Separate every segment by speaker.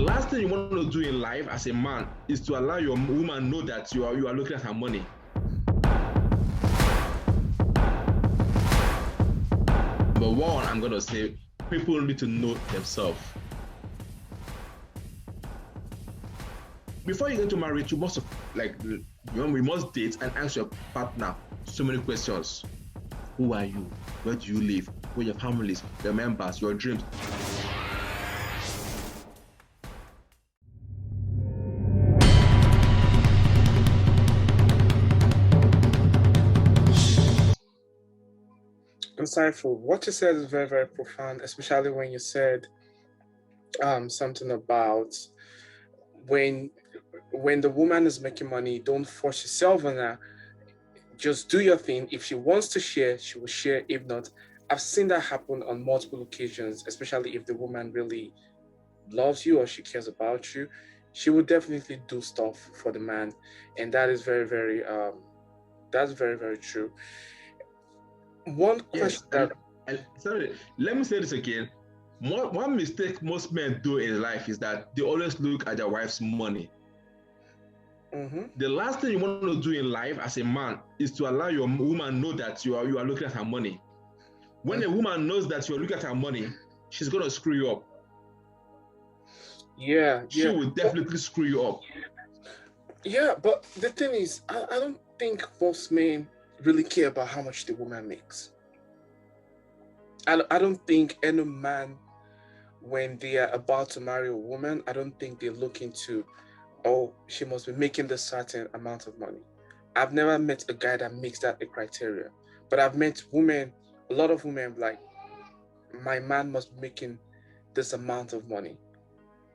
Speaker 1: last thing you want to do in life as a man is to allow your woman know that you are looking at her money. Number one, I'm gonna say people need to know themselves. Before you get into marriage, you must we must date and ask your partner so many questions. Who are you? Where do you live? Who are your families, your members, your dreams?
Speaker 2: Insightful. What you said is very, very profound, especially when you said something about when the woman is making money, don't force yourself on her. Just do your thing. If she wants to share, she will share. If not, I've seen that happen on multiple occasions, especially if the woman really loves you or she cares about you. She will definitely do stuff for the man. And that is very, very that's very, very true. One question
Speaker 1: sorry, let me say this again. One mistake most men do in life is that they always look at their wife's money.
Speaker 2: Mm-hmm.
Speaker 1: The last thing you want to do in life as a man is to allow your woman know that you are looking at her money. When a woman knows that you're looking at her money, she's gonna screw you up. She will definitely screw you up.
Speaker 2: Yeah, but the thing is, I don't think most men really care about how much the woman makes. I don't think any man, when they are about to marry a woman, I don't think they look into, oh, she must be making this certain amount of money. I've never met a guy that makes that a criteria, but I've met women, a lot of women, like, my man must be making this amount of money.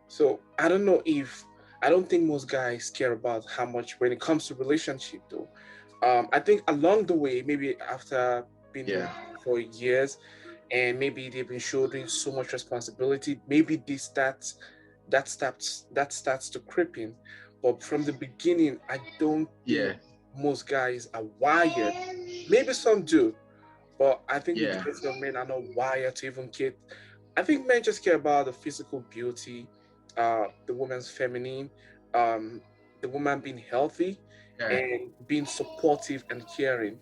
Speaker 2: So I don't think most guys care about how much when it comes to relationship though. I think along the way, maybe after being for years, and maybe they've been shouldering so much responsibility, maybe that starts to creep in. But from the beginning, I don't think most guys are wired. Maybe some do, but I think majority of men are not wired to even care. I think men just care about the physical beauty, the woman's feminine, the woman being healthy, and being supportive and caring.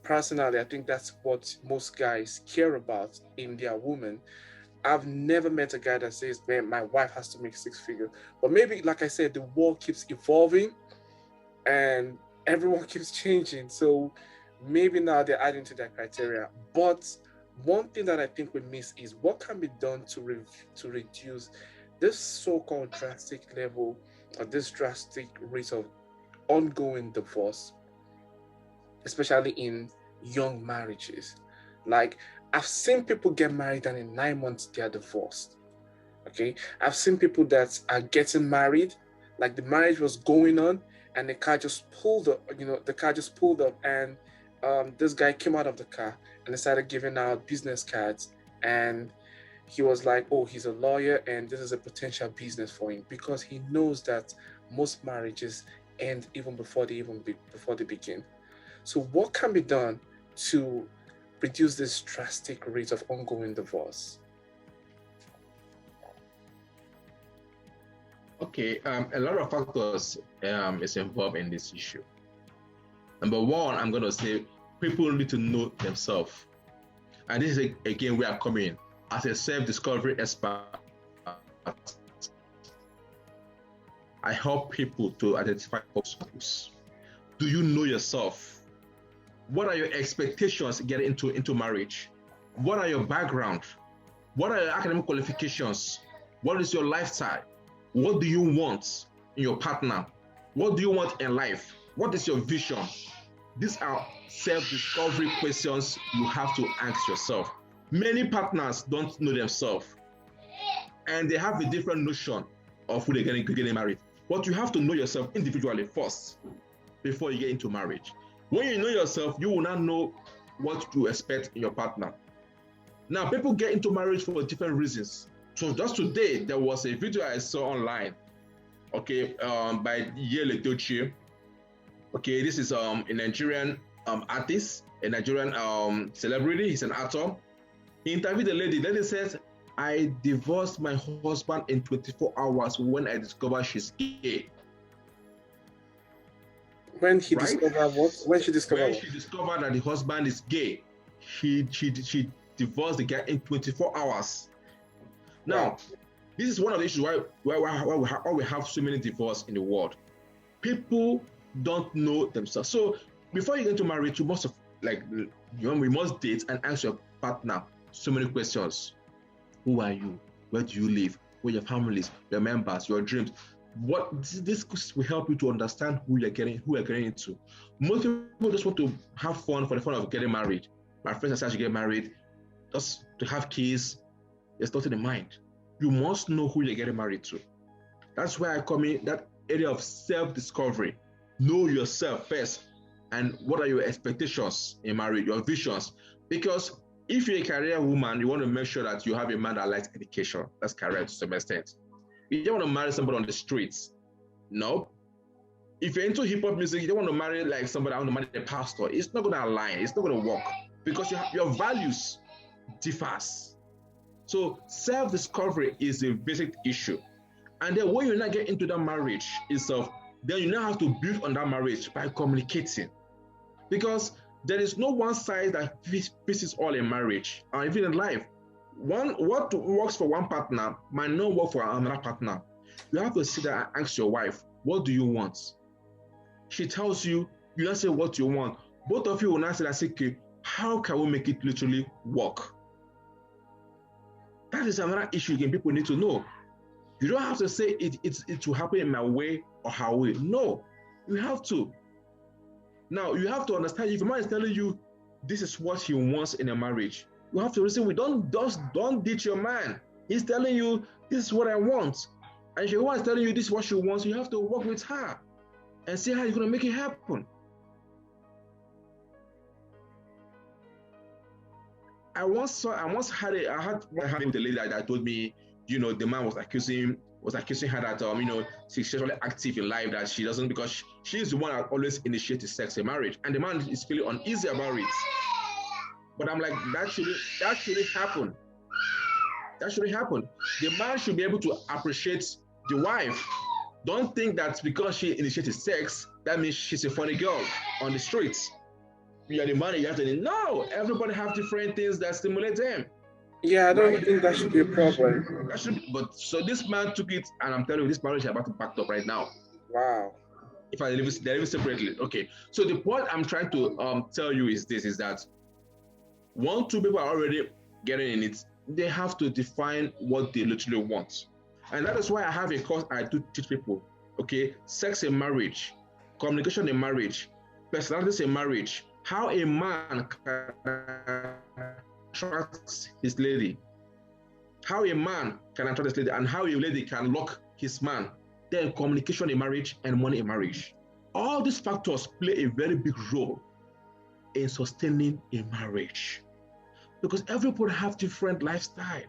Speaker 2: Personally, I think that's what most guys care about in their woman. I've never met a guy that says, man, my wife has to make 6 figures. But maybe, like I said, the world keeps evolving and everyone keeps changing. So maybe now they're adding to that criteria. But one thing that I think we miss is what can be done to reduce this so-called drastic level or this drastic rate of ongoing divorce, especially in young marriages. Like, I've seen people get married and in 9 months they are divorced. Okay, I've seen people that are getting married, like the marriage was going on, and the car just pulled up. The car just pulled up, and this guy came out of the car and decided giving out business cards, and he was like, "Oh, he's a lawyer, and this is a potential business for him," because he knows that most marriages end even before they begin. So, what can be done to reduce this drastic rate of ongoing divorce?
Speaker 1: Okay, a lot of factors is involved in this issue. Number one, I'm going to say people need to know themselves. And this is, again, we are coming as a self-discovery expert. I help people to identify obstacles. Do you know yourself? What are your expectations getting into marriage? What are your background? What are your academic qualifications? What is your lifestyle? What do you want in your partner? What do you want in life? What is your vision? These are self-discovery questions you have to ask yourself. Many partners don't know themselves, and they have a different notion of who they're getting married. But you have to know yourself individually first before you get into marriage. When you know yourself, you will not know what to expect in your partner. Now, people get into marriage for different reasons. So just today, there was a video I saw online, okay, by Yele Dochie. Okay, this is a Nigerian artist, a Nigerian celebrity. He's an actor. He interviewed the lady. The lady says I divorced my husband in 24 hours when I discovered she's gay.
Speaker 2: When he
Speaker 1: Right?
Speaker 2: discovered what? When she discovered
Speaker 1: When
Speaker 2: what?
Speaker 1: she discovered that the husband is gay, she divorced the guy in 24 hours. Now,
Speaker 2: Wow.
Speaker 1: this is one of the issues why we have so many divorces in the world. People don't know themselves. So before you get into marriage, you must we must date and ask your partner so many questions. Who are you? Where do you live? Where your families, your members, your dreams? What this will help you to understand who you're getting into. Most people just want to have fun for the fun of getting married. My friends are to get married, just to have kids. There's nothing in mind. You must know who you're getting married to. That's why I come in that area of self-discovery. Know yourself first, and what are your expectations in marriage, your visions. Because if you're a career woman, you want to make sure that you have a man that likes education. That's career to some extent. You don't want to marry somebody on the streets. No. If you're into hip-hop music, you don't want to marry like somebody that want to marry a pastor. It's not going to align. It's not going to work because your values differs. So self-discovery is a basic issue. And then when you now get into that marriage itself, then you now have to build on that marriage by communicating. Because there is no one size that fits all in marriage or even in life. What works for one partner might not work for another partner. You have to sit there and ask your wife, what do you want? She tells you, you don't say what you want. Both of you will now say, okay, how can we make it literally work? That is another issue again people need to know. You don't have to say it will happen in my way or her way. No, you have to. Now, you have to understand if a man is telling you this is what he wants in a marriage, you have to listen. Don't ditch your man. He's telling you this is what I want. And if your wife is telling you this is what she wants, you have to work with her and see how you're going to make it happen. I had with a lady that told me, the man was accusing her that she's sexually active in life, that she doesn't, because she's the one that always initiates sex in marriage, and the man is feeling uneasy about it. But I'm like, that shouldn't happen. That shouldn't happen. The man should be able to appreciate the wife. Don't think that because she initiated sex, that means she's a funny girl on the streets. You're the man, you have to. No, everybody have different things that stimulate them.
Speaker 2: Yeah, I don't think that should be a problem.
Speaker 1: But so this man took it, and I'm telling you, this marriage is about to back up right now.
Speaker 2: Wow.
Speaker 1: If I live separately, okay. So the point I'm trying to tell you is this: is that 2 people are already getting in it. They have to define what they literally want, and that is why I have a course I do teach people. Okay, sex in marriage, communication in marriage, personalities in marriage, how a man can attract his lady, how a man can attract his lady, and how a lady can lock his man. Then communication in marriage and money in marriage. All these factors play a very big role in sustaining a marriage, because everybody have different lifestyle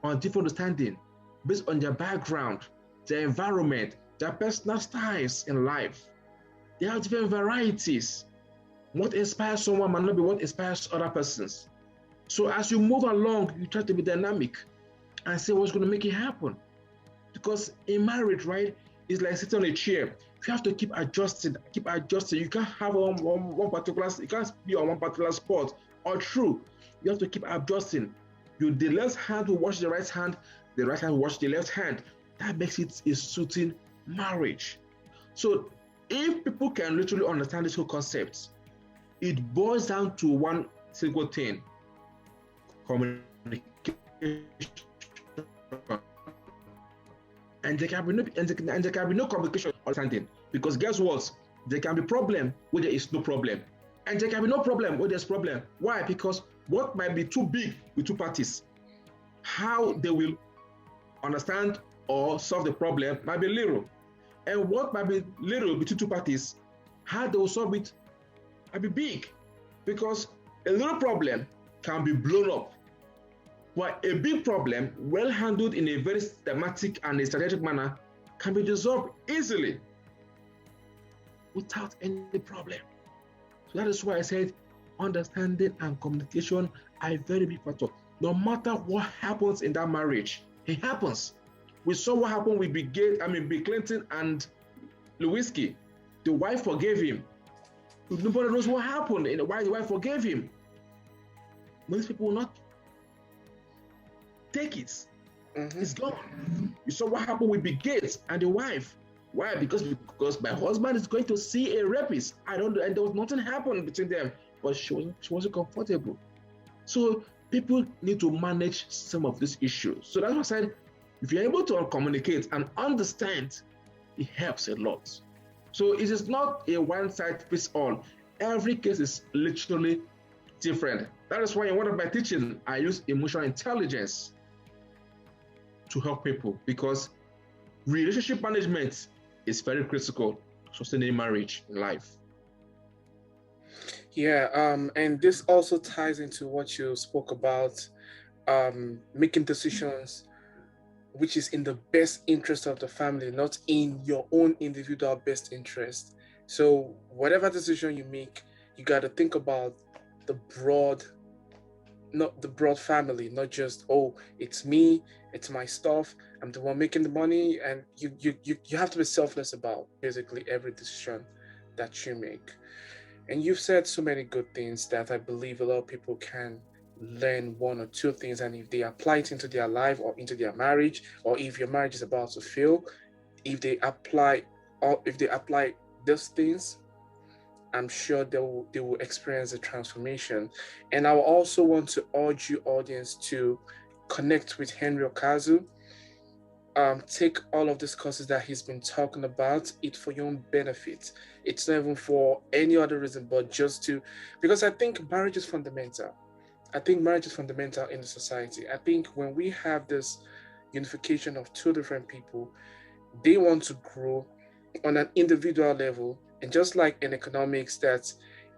Speaker 1: or different understanding based on their background, their environment, their personal styles in life. They have different varieties. What inspires someone might not be what inspires other persons. So as you move along, you try to be dynamic and see what's going to make it happen. Because in marriage, right, it's like sitting on a chair. You have to keep adjusting. You can't have one particular, you can't be on one particular spot or true. You have to keep adjusting. The left hand will watch the right hand will watch the left hand. That makes it a suiting marriage. So if people can literally understand this whole concept, it boils down to one single thing: communication. And there can be no communication or understanding, because guess what? There can be problem where there is no problem, and there can be no problem where there's problem. Why? Because what might be too big with two parties, how they will understand or solve the problem might be little, and what might be little between two parties, how they will solve it might be big, because a little problem can be blown up, while a big problem, well handled in a very systematic and a strategic manner, can be resolved easily without any problem. So that is why I said understanding and communication are a very big factor. No matter what happens in that marriage, it happens. We saw what happened with Bill Clinton and Lewinsky. The wife forgave him. Nobody knows what happened and why the wife forgave him. Most people will not take it. It's gone. You saw what happened with Bill Gates and the wife. Why? Because my husband is going to see a rapist. And there was nothing happened between them, but she wasn't comfortable. So people need to manage some of these issues. So that's why I said, if you're able to communicate and understand, it helps a lot. So it is not a one-size-fits-all. Every case is literally different. That is why in one of my teachings, I use emotional intelligence to help people, because relationship management is very critical to sustaining marriage in life.
Speaker 2: Yeah, and this also ties into what you spoke about, making decisions which is in the best interest of the family, not in your own individual best interest. So whatever decision you make, you got to think about the broad, not the broad family, not just, oh, it's me, it's my stuff, I'm the one making the money. And you have to be selfless about basically every decision that you make. And you've said so many good things that I believe a lot of people can learn one or two things, and if they apply it into their life or into their marriage, or if your marriage is about to fail, if they apply those things, I'm sure they will experience a transformation. And I also want to urge you, audience, to connect with Henry Ukazu. Take all of these courses that he's been talking about, it for your own benefit. It's not even for any other reason, but just to, because I think marriage is fundamental. I think marriage is fundamental in the society. I think when we have this unification of two different people, they want to grow on an individual level. And just like in economics, that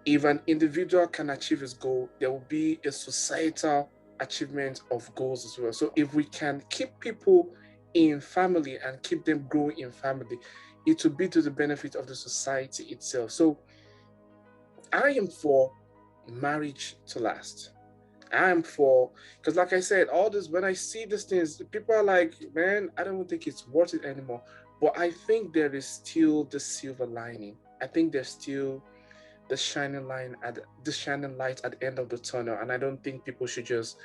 Speaker 2: if an individual can achieve his goal, there will be a societal achievement of goals as well. So if we can keep people in family and keep them growing in family, it will be to the benefit of the society itself. So I am for marriage to last. I am for, because like I said, all this, when I see these things, people are like, man, I don't think it's worth it anymore. But I think there is still the silver lining. I think there's still the shining light at the end of the tunnel. And I don't think people should just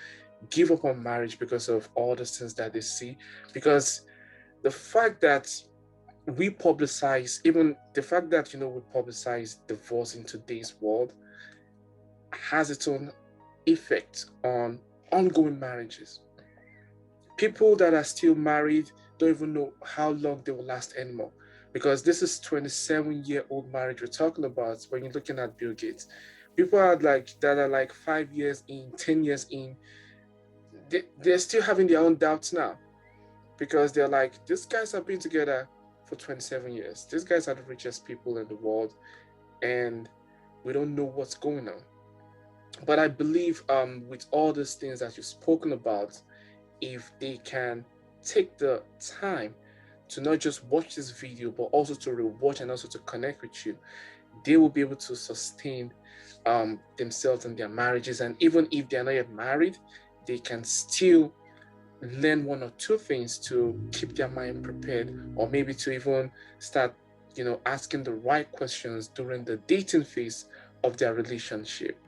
Speaker 2: give up on marriage because of all the things that they see. Because the fact that we publicize, even the fact that, we publicize divorce in today's world has its own effect on ongoing marriages. People that are still married don't even know how long they will last anymore, because this is 27-year-old marriage we're talking about. When you're looking at Bill Gates, people are like 5 years in, 10 years in, they're still having their own doubts now, because they're like, these guys have been together for 27 years. These guys are the richest people in the world, and we don't know what's going on. But I believe with all these things that you've spoken about, if they can take the time to not just watch this video, but also to rewatch and also to connect with you, they will be able to sustain themselves and their marriages. And even if they're not yet married, they can still learn one or two things to keep their mind prepared, or maybe to even start, asking the right questions during the dating phase of their relationship.